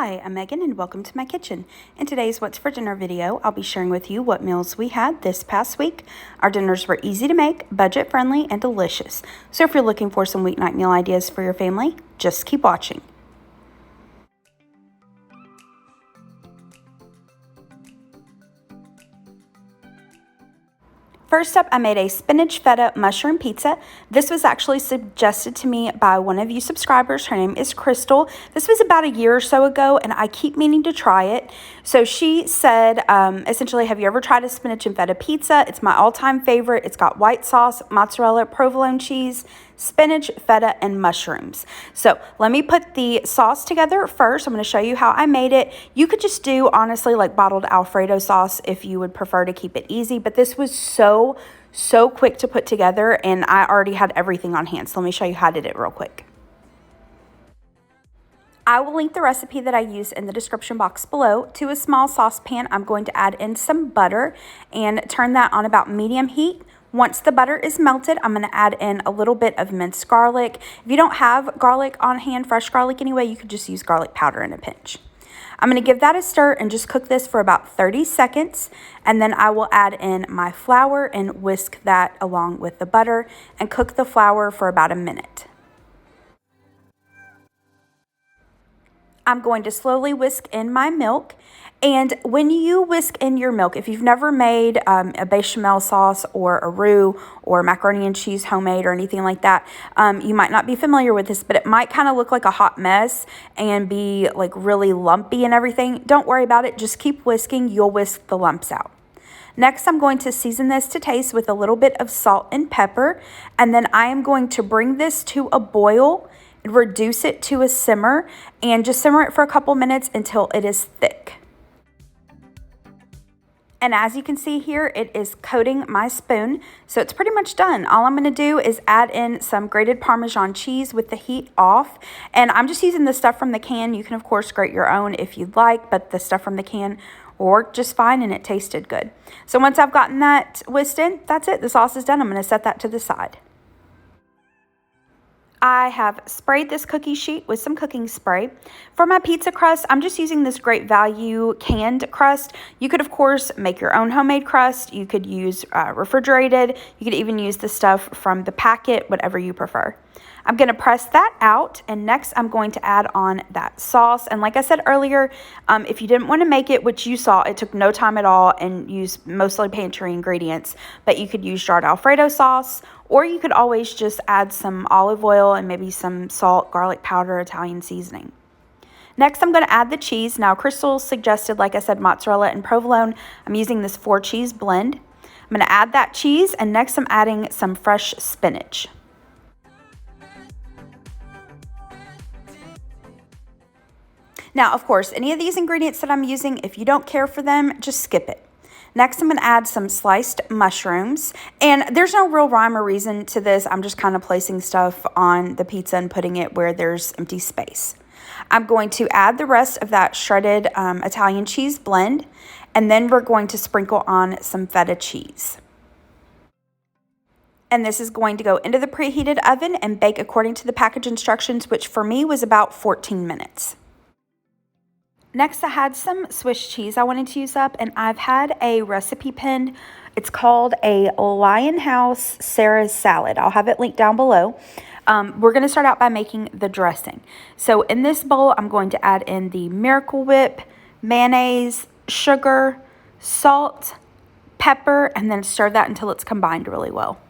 Hi, I'm Megan and welcome to my kitchen. In today's What's for Dinner video, I'll be sharing with you what meals we had this past week. Our dinners were easy to make, budget friendly, and delicious. So if you're looking for some weeknight meal ideas for your family, just keep watching. First up, I made a spinach feta mushroom pizza. This was actually suggested to me by one of you subscribers. Her name is Crystal. This was about a year or so ago, and I keep meaning to try it. So she said, essentially, have you ever tried a spinach and feta pizza? It's my all-time favorite. It's got white sauce, mozzarella, provolone cheese, spinach, feta, and mushrooms. So let me put the sauce together first. I'm going to show you how I made it. You could just do, honestly, like bottled Alfredo sauce if you would prefer to keep it easy. But this was so quick to put together, and I already had everything on hand. So let me show you how I did it real quick. I will link the recipe that I use in the description box below. To a small saucepan, I'm going to add in some butter and turn that on about medium heat. Once the butter is melted, I'm going to add in a little bit of minced garlic. If you don't have garlic on hand, fresh garlic anyway, you could just use garlic powder in a pinch. I'm going to give that a stir and just cook this for about 30 seconds. And then I will add in my flour and whisk that along with the butter and cook the flour for about a minute. I'm going to slowly whisk in my milk. And when you whisk in your milk, if you've never made a bechamel sauce or a roux or macaroni and cheese homemade or anything like that, you might not be familiar with this, but it might kind of look like a hot mess and be like really lumpy and everything. Don't worry about it. Just keep whisking. You'll whisk the lumps out. Next, I'm going to season this to taste with a little bit of salt and pepper. And then I am going to bring this to a boil, reduce it to a simmer, and just simmer it for a couple minutes until it is thick. And as you can see here, it is coating my spoon. So it's pretty much done. All I'm going to do is add in some grated Parmesan cheese with the heat off. And I'm just using the stuff from the can. You can, of course, grate your own if you'd like, but the stuff from the can worked just fine and it tasted good. So once I've gotten that whisked in, that's it. The sauce is done. I'm going to set that to the side. I have sprayed this cookie sheet with some cooking spray. For my pizza crust, I'm just using this Great Value canned crust. You could, of course, make your own homemade crust. You could use refrigerated. You could even use the stuff from the packet, whatever you prefer. I'm going to press that out, and next I'm going to add on that sauce. And like I said earlier, if you didn't want to make it, which you saw, it took no time at all and used mostly pantry ingredients, but you could use jarred Alfredo sauce, or you could always just add some olive oil and maybe some salt, garlic powder, Italian seasoning. Next, I'm going to add the cheese. Now, Crystal suggested, like I said, mozzarella and provolone. I'm using this 4-cheese blend. I'm going to add that cheese, and next I'm adding some fresh spinach. Now, of course, any of these ingredients that I'm using, if you don't care for them, just skip it. Next, I'm going to add some sliced mushrooms, and there's no real rhyme or reason to this. I'm just kind of placing stuff on the pizza and putting it where there's empty space. I'm going to add the rest of that shredded Italian cheese blend, and then we're going to sprinkle on some feta cheese. And this is going to go into the preheated oven and bake according to the package instructions, which for me was about 14 minutes. Next, I had some Swiss cheese I wanted to use up, and I've had a recipe pinned. It's called a Lion House Sarah's salad. I'll have it linked down below. We're going to start out by making the dressing. So in this bowl, I'm going to add in the Miracle Whip, mayonnaise, sugar, salt, pepper, and then stir that until it's combined really well.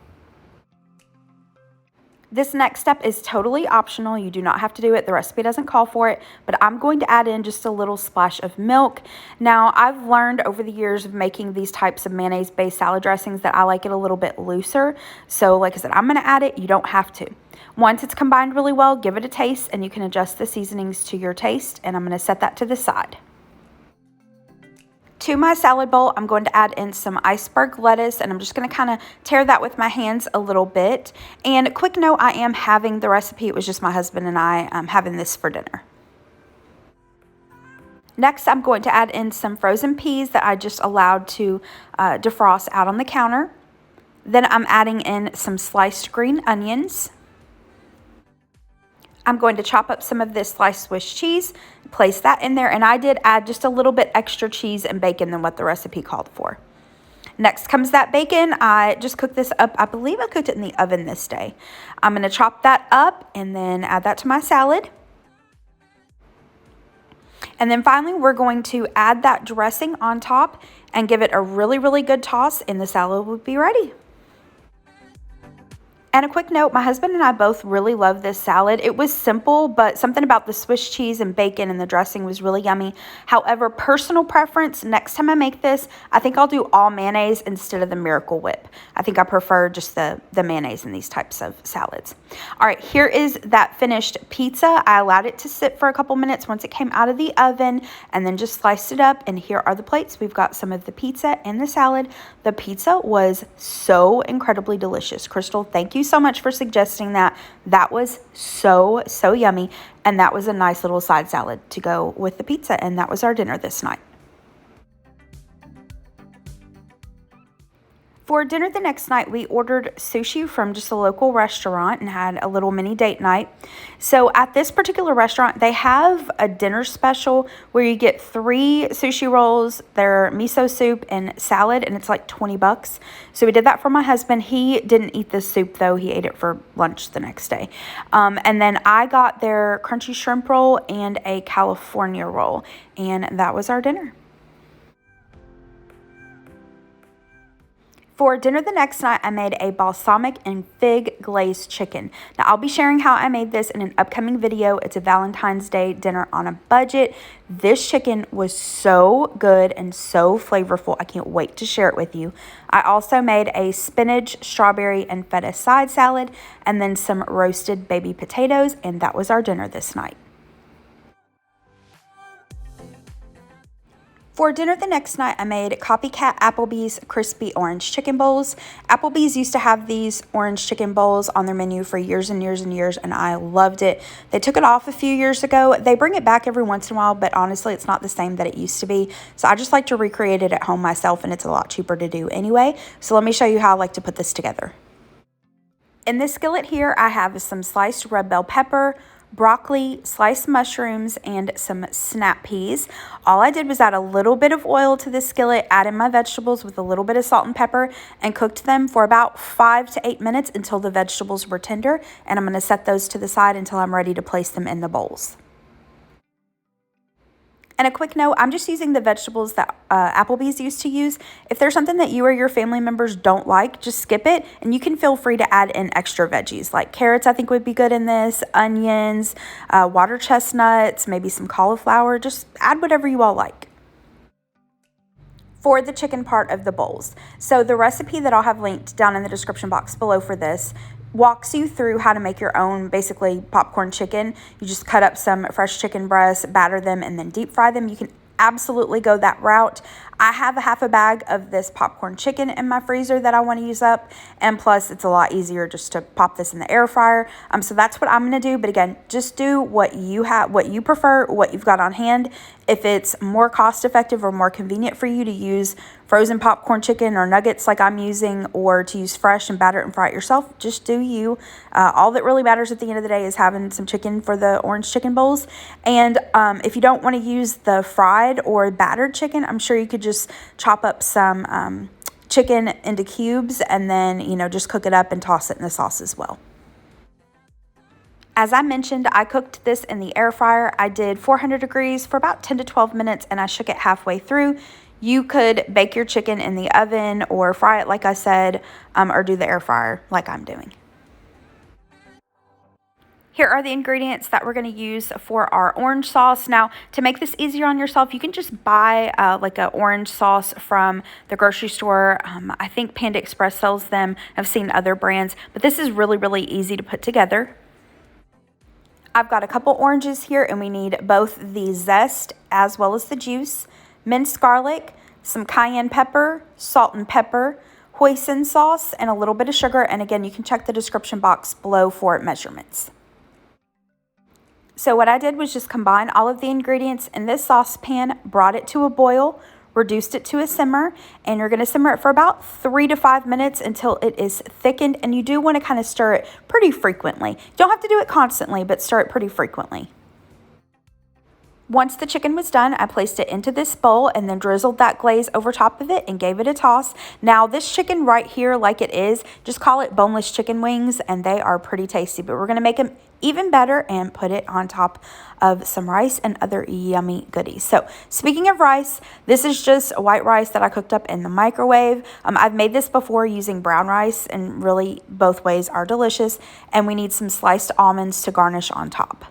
This next step is totally optional. You do not have to do it. The recipe doesn't call for it, but I'm going to add in just a little splash of milk. Now, I've learned over the years of making these types of mayonnaise-based salad dressings that I like it a little bit looser. So, like I said, I'm going to add it. You don't have to. Once it's combined really well, give it a taste, and you can adjust the seasonings to your taste, and I'm going to set that to the side. To my salad bowl, I'm going to add in some iceberg lettuce, and I'm just going to kind of tear that with my hands a little bit. And a quick note, I am having the recipe. It was just my husband and I having this for dinner. Next, I'm going to add in some frozen peas that I just allowed to defrost out on the counter. Then I'm adding in some sliced green onions. I'm going to chop up some of this sliced Swiss cheese, place that in there, and I did add just a little bit extra cheese and bacon than what the recipe called for. Next comes that bacon. I just cooked this up. I believe I cooked it in the oven this day. I'm going to chop that up and then add that to my salad. And then finally, we're going to add that dressing on top and give it a really, really good toss, and the salad will be ready. And a quick note, my husband and I both really love this salad. It was simple, but something about the Swiss cheese and bacon and the dressing was really yummy. However, personal preference, next time I make this, I think I'll do all mayonnaise instead of the Miracle Whip. I think I prefer just the mayonnaise in these types of salads. All right, here is that finished pizza. I allowed it to sit for a couple minutes once it came out of the oven and then just sliced it up. And here are the plates. We've got some of the pizza and the salad. The pizza was so incredibly delicious. Crystal, thank you so much for suggesting that. That was so yummy, and that was a nice little side salad to go with the pizza, and that was our dinner this night. For dinner the next night, we ordered sushi from just a local restaurant and had a little mini date night. So at this particular restaurant, they have a dinner special where you get 3 sushi rolls, their miso soup, and salad, and it's like $20. So we did that for my husband. He didn't eat the soup, though. He ate it for lunch the next day. And then I got their crunchy shrimp roll and a California roll, and that was our dinner. For dinner the next night, I made a balsamic and fig glazed chicken. Now, I'll be sharing how I made this in an upcoming video. It's a Valentine's Day dinner on a budget. This chicken was so good and so flavorful. I can't wait to share it with you. I also made a spinach, strawberry, and feta side salad, and then some roasted baby potatoes, and that was our dinner this night. For dinner the next night, I made Copycat Applebee's crispy orange chicken bowls. Applebee's used to have these orange chicken bowls on their menu for years and years and years, and I loved it. They took it off a few years ago. They bring it back every once in a while, but honestly, it's not the same that it used to be. So I just like to recreate it at home myself, and it's a lot cheaper to do anyway. So let me show you how I like to put this together. In this skillet here, I have some sliced red bell pepper, broccoli, sliced mushrooms, and some snap peas. All I did was add a little bit of oil to the skillet, add in my vegetables with a little bit of salt and pepper, and cooked them for about 5 to 8 minutes until the vegetables were tender. And I'm going to set those to the side until I'm ready to place them in the bowls. And a quick note, I'm just using the vegetables that Applebee's used to use. If there's something that you or your family members don't like, just skip it. And you can feel free to add in extra veggies. Like carrots, I think would be good in this. Onions, water chestnuts, maybe some cauliflower. Just add whatever you all like. For the chicken part of the bowls. So the recipe that I'll have linked down in the description box below for this walks you through how to make your own basically popcorn chicken. You just cut up some fresh chicken breasts, batter them, and then deep fry them. You can absolutely go that route. I have a half a bag of this popcorn chicken in my freezer that I want to use up, and plus it's a lot easier just to pop this in the air fryer. So that's what I'm going to do. But again, just do what you have, what you prefer, what you've got on hand. If it's more cost effective or more convenient for you to use frozen popcorn chicken or nuggets like I'm using, or to use fresh and batter it and fry it yourself, just do you. All that really matters at the end of the day is having some chicken for the orange chicken bowls. And if you don't want to use the fried or battered chicken, I'm sure you could just chop up some chicken into cubes and then, just cook it up and toss it in the sauce as well. As I mentioned, I cooked this in the air fryer. I did 400 degrees for about 10 to 12 minutes, and I shook it halfway through. You could bake your chicken in the oven or fry it like I said, or do the air fryer like I'm doing. Here are the ingredients that we're going to use for our orange sauce. Now, to make this easier on yourself, you can just buy like an orange sauce from the grocery store. I think Panda Express sells them. I've seen other brands, but this is really, really easy to put together. I've got a couple oranges here, and we need both the zest as well as the juice, minced garlic, some cayenne pepper, salt and pepper, hoisin sauce, and a little bit of sugar. And again, you can check the description box below for measurements. So what I did was just combine all of the ingredients in this saucepan, brought it to a boil, reduced it to a simmer, and you're going to simmer it for about 3 to 5 minutes until it is thickened, and you do want to kind of stir it pretty frequently. You don't have to do it constantly, but stir it pretty frequently. Once the chicken was done, I placed it into this bowl and then drizzled that glaze over top of it and gave it a toss. Now, this chicken right here, like it is, just call it boneless chicken wings, and they are pretty tasty. But we're going to make them even better and put it on top of some rice and other yummy goodies. So, speaking of rice, this is just white rice that I cooked up in the microwave. I've made this before using brown rice, and really both ways are delicious. And we need some sliced almonds to garnish on top.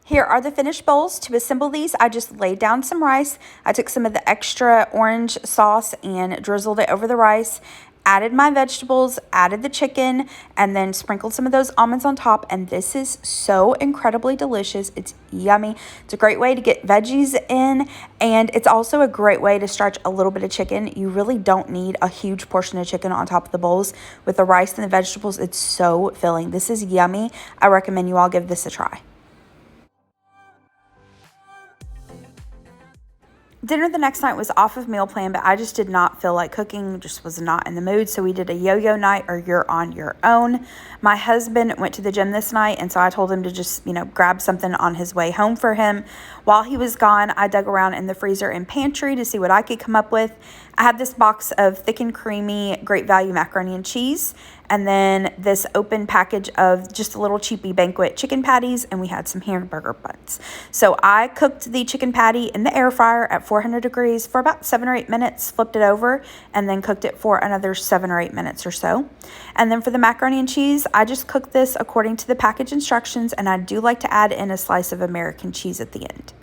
Here are the finished bowls. To assemble these, I just laid down some rice. I took some of the extra orange sauce and drizzled it over the rice, added my vegetables, added the chicken, and then sprinkled some of those almonds on top. And this is so incredibly delicious. It's yummy. It's a great way to get veggies in, and it's also a great way to stretch a little bit of chicken. You really don't need a huge portion of chicken on top of the bowls. With the rice and the vegetables, it's so filling. This is yummy. I recommend you all give this a try. Dinner the next night was off of meal plan, but I just did not feel like cooking, just was not in the mood. So we did a yo-yo night, or you're on your own. My husband went to the gym this night, and so I told him to just, grab something on his way home for him. While he was gone, I dug around in the freezer and pantry to see what I could come up with. I had this box of thick and creamy Great Value macaroni and cheese, and then this open package of just a little cheapy Banquet chicken patties, and we had some hamburger buns. So I cooked the chicken patty in the air fryer at 400 degrees for about 7 or 8 minutes, flipped it over, and then cooked it for another 7 or 8 minutes or so. And then for the macaroni and cheese, I just cooked this according to the package instructions, and I do like to add in a slice of American cheese at the end.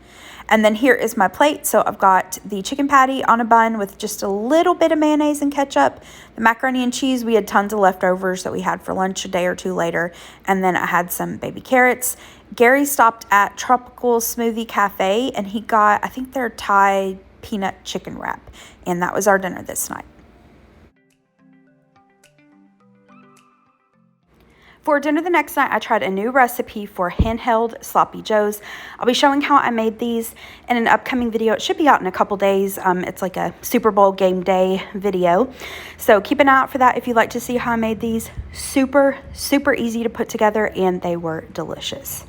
And then here is my plate. So I've got the chicken patty on a bun with just a little bit of mayonnaise and ketchup. The macaroni and cheese, we had tons of leftovers that we had for lunch a day or two later. And then I had some baby carrots. Gary stopped at Tropical Smoothie Cafe, and he got, I think, their Thai peanut chicken wrap. And that was our dinner this night. For dinner the next night, I tried a new recipe for Handheld Sloppy Joes. I'll be showing how I made these in an upcoming video. It should be out in a couple days. It's like a Super Bowl game day video. So keep an eye out for that if you'd like to see how I made these. Super, super easy to put together, and they were delicious.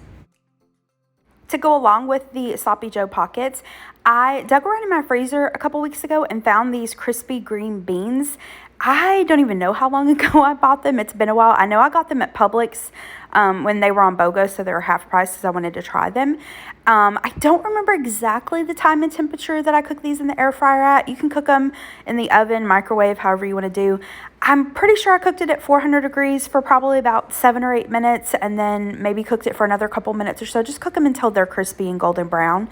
To go along with the Sloppy Joe pockets, I dug around in my freezer a couple weeks ago and found these crispy green beans. I don't even know how long ago I bought them. It's been a while. I know I got them at Publix when they were on BOGO, so they were half price because I wanted to try them. I don't remember exactly the time and temperature that I cooked these in the air fryer at. You can cook them in the oven, microwave, however you want to do. I'm pretty sure I cooked it at 400 degrees for probably about 7 or 8 minutes, and then maybe cooked it for another couple minutes or so. Just cook them until they're crispy and golden brown.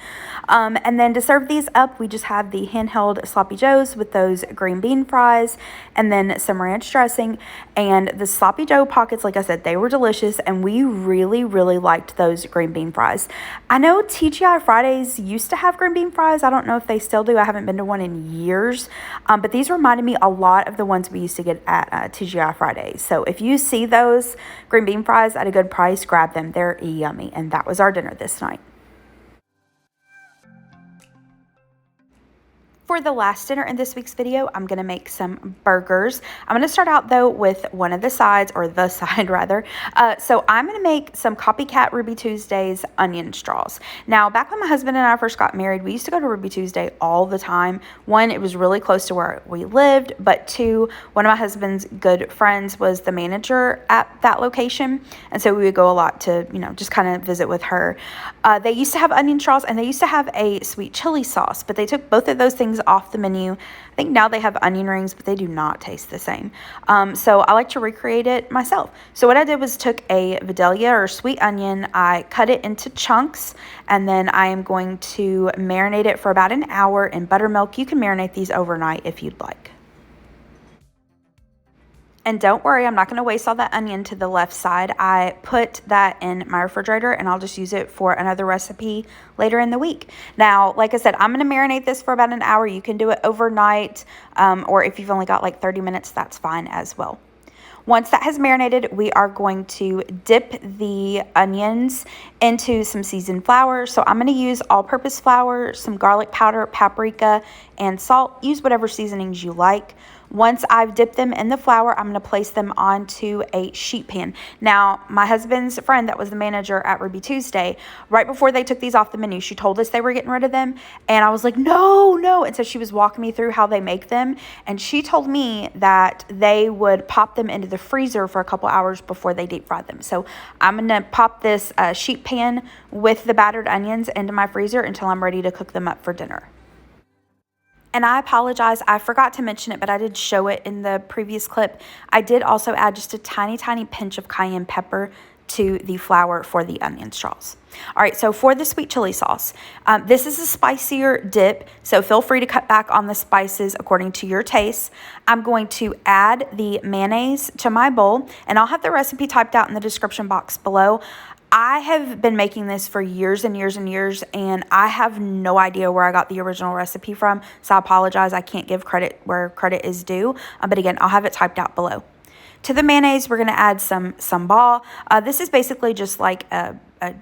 And then to serve these up, we just have the Handheld Sloppy Joes with those green bean fries and then some ranch dressing. And the Sloppy Joe pockets, like I said, they were delicious, and we really, really liked those green bean fries. I know TGI Fridays used to have green bean fries. I don't know if they still do. I haven't been to one in years. But these reminded me a lot of the ones we used to get at TGI Fridays. So if you see those green bean fries at a good price, grab them. They're yummy. And that was our dinner this night. For the last dinner in this week's video, I'm going to make some burgers. I'm going to start out though with one of the sides, or the side rather. So I'm going to make some Copycat Ruby Tuesday's onion straws. Now, back when my husband and I first got married, we used to go to Ruby Tuesday all the time. One, it was really close to where we lived, but two, one of my husband's good friends was the manager at that location. And so we would go a lot to, just kind of visit with her. They used to have onion straws, and they used to have a sweet chili sauce, but they took both of those things off the menu. I think now they have onion rings, but they do not taste the same. So I like to recreate it myself. So what I did was took a Vidalia or sweet onion, I cut it into chunks, and then I am going to marinate it for about an hour in buttermilk. You can marinate these overnight if you'd like. And don't worry, I'm not going to waste all that onion to the left side. I put that in my refrigerator, and I'll just use it for another recipe later in the week. Now, like I said, I'm going to marinate this for about an hour. You can do it overnight, or if you've only got like 30 minutes, that's fine as well. Once that has marinated, we are going to dip the onions into some seasoned flour. So I'm going to use all-purpose flour, some garlic powder, paprika, and salt. Use whatever seasonings you like. Once I've dipped them in the flour, I'm going to place them onto a sheet pan. Now, my husband's friend that was the manager at Ruby Tuesday, right before they took these off the menu, she told us they were getting rid of them. And I was like, no, no. And so she was walking me through how they make them. And she told me that they would pop them into the freezer for a couple hours before they deep fry them. So I'm going to pop this sheet pan with the battered onions into my freezer until I'm ready to cook them up for dinner. And I apologize, I forgot to mention it, but I did show it in the previous clip. I did also add just a tiny, tiny pinch of cayenne pepper to the flour for the onion straws. All right, so for the sweet chili sauce, this is a spicier dip, so feel free to cut back on the spices according to your taste. I'm going to add the mayonnaise to my bowl, and I'll have the recipe typed out in the description box below. I have been making this for years and years and years, and I have no idea where I got the original recipe from, so I apologize. I can't give credit where credit is due, but again, I'll have it typed out below. To the mayonnaise, we're going to add some sambal. This is basically just like a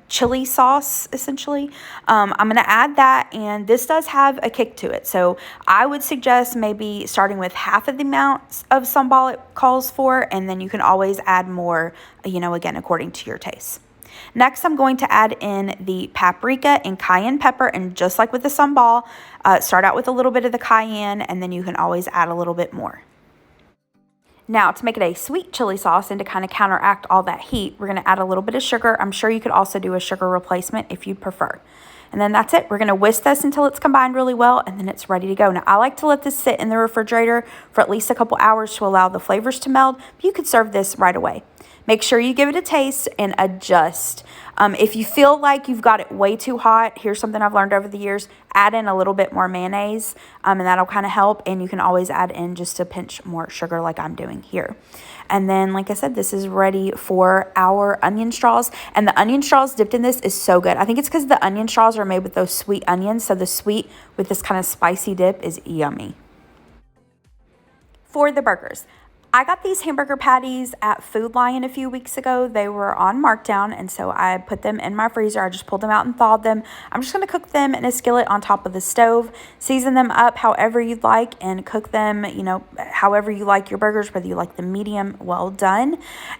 chili sauce, essentially. I'm going to add that, and this does have a kick to it, so I would suggest maybe starting with half of the amount of sambal it calls for, and then you can always add more, again, according to your taste. Next, I'm going to add in the paprika and cayenne pepper, and just like with the sambal, start out with a little bit of the cayenne, and then you can always add a little bit more. Now, to make it a sweet chili sauce and to kind of counteract all that heat, we're going to add a little bit of sugar. I'm sure you could also do a sugar replacement if you'd prefer. And then that's it. We're going to whisk this until it's combined really well, and then it's ready to go. Now, I like to let this sit in the refrigerator for at least a couple hours to allow the flavors to meld, but you could serve this right away. Make sure you give it a taste and adjust. If you feel like you've got it way too hot, here's something I've learned over the years, add in a little bit more mayonnaise, and that'll kind of help. And you can always add in just a pinch more sugar like I'm doing here. And then, like I said, this is ready for our onion straws. And the onion straws dipped in this is so good. I think it's because the onion straws are made with those sweet onions. So the sweet with this kind of spicy dip is yummy. For the burgers, I got these hamburger patties at Food Lion a few weeks ago. They were on markdown, and so I put them in my freezer. I just pulled them out and thawed them. I'm just going to cook them in a skillet on top of the stove. Season them up however you'd like and cook them, however you like your burgers, whether you like them medium well done.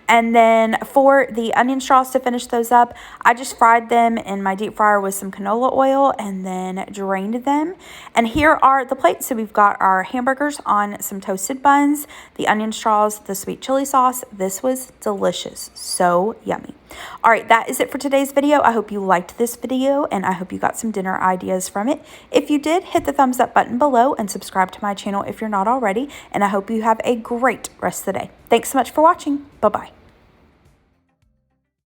And then for the onion straws to finish those up, I just fried them in my deep fryer with some canola oil and then drained them. And here are the plates. So we've got our hamburgers on some toasted buns, the onion straws, the sweet chili sauce. This was delicious. So yummy. All right, that is it for today's video. I hope you liked this video, and I hope you got some dinner ideas from it. If you did, hit the thumbs up button below and subscribe to my channel if you're not already, and I hope you have a great rest of the day. Thanks so much for watching. Bye-bye.